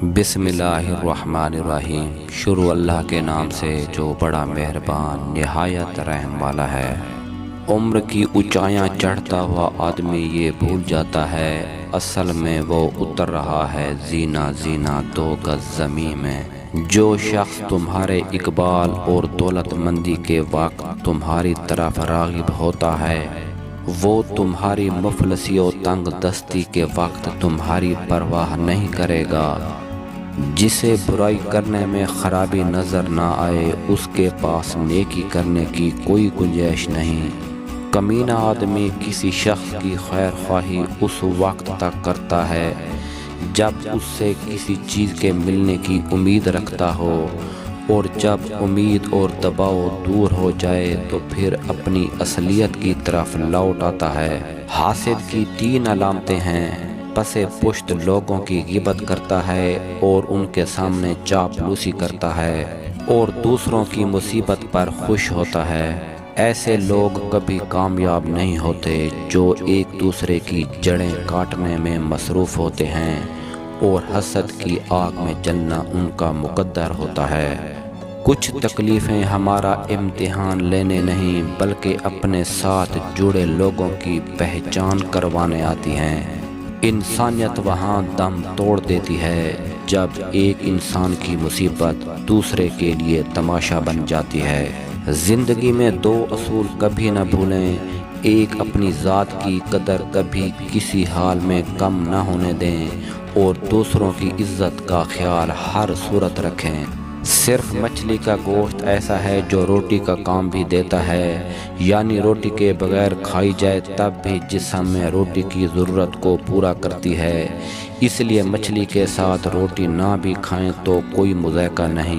بسم اللہ الرحمن الرحیم۔ شروع اللہ کے نام سے جو بڑا مہربان نہایت رحم والا ہے۔ عمر کی اونچائیاں چڑھتا ہوا آدمی یہ بھول جاتا ہے اصل میں وہ اتر رہا ہے زینہ زینہ 2 گز زمین میں۔ جو شخص تمہارے اقبال اور دولت مندی کے وقت تمہاری طرف راغب ہوتا ہے وہ تمہاری مفلسی و تنگ دستی کے وقت تمہاری پرواہ نہیں کرے گا۔ جسے برائی کرنے میں خرابی نظر نہ آئے اس کے پاس نیکی کرنے کی کوئی گنجائش نہیں۔ کمینہ آدمی کسی شخص کی خیر خواہی اس وقت تک کرتا ہے جب اس سے کسی چیز کے ملنے کی امید رکھتا ہو، اور جب امید اور دباؤ دور ہو جائے تو پھر اپنی اصلیت کی طرف لوٹ آتا ہے۔ حاسد کی 3 علامتیں ہیں: پس پشت لوگوں کی غیبت کرتا ہے اور ان کے سامنے چاپلوسی کرتا ہے اور دوسروں کی مصیبت پر خوش ہوتا ہے۔ ایسے لوگ کبھی کامیاب نہیں ہوتے جو ایک دوسرے کی جڑیں کاٹنے میں مصروف ہوتے ہیں اور حسد کی آگ میں جلنا ان کا مقدر ہوتا ہے۔ کچھ تکلیفیں ہمارا امتحان لینے نہیں بلکہ اپنے ساتھ جڑے لوگوں کی پہچان کروانے آتی ہیں۔ انسانیت وہاں دم توڑ دیتی ہے جب ایک انسان کی مصیبت دوسرے کے لیے تماشا بن جاتی ہے۔ زندگی میں 2 اصول کبھی نہ بھولیں: ایک، اپنی ذات کی قدر کبھی کسی حال میں کم نہ ہونے دیں، اور دوسروں کی عزت کا خیال ہر صورت رکھیں۔ صرف مچھلی کا گوشت ایسا ہے جو روٹی کا کام بھی دیتا ہے، یعنی روٹی کے بغیر کھائی جائے تب بھی جسم میں روٹی کی ضرورت کو پورا کرتی ہے، اس لیے مچھلی کے ساتھ روٹی نہ بھی کھائیں تو کوئی مضحکہ نہیں۔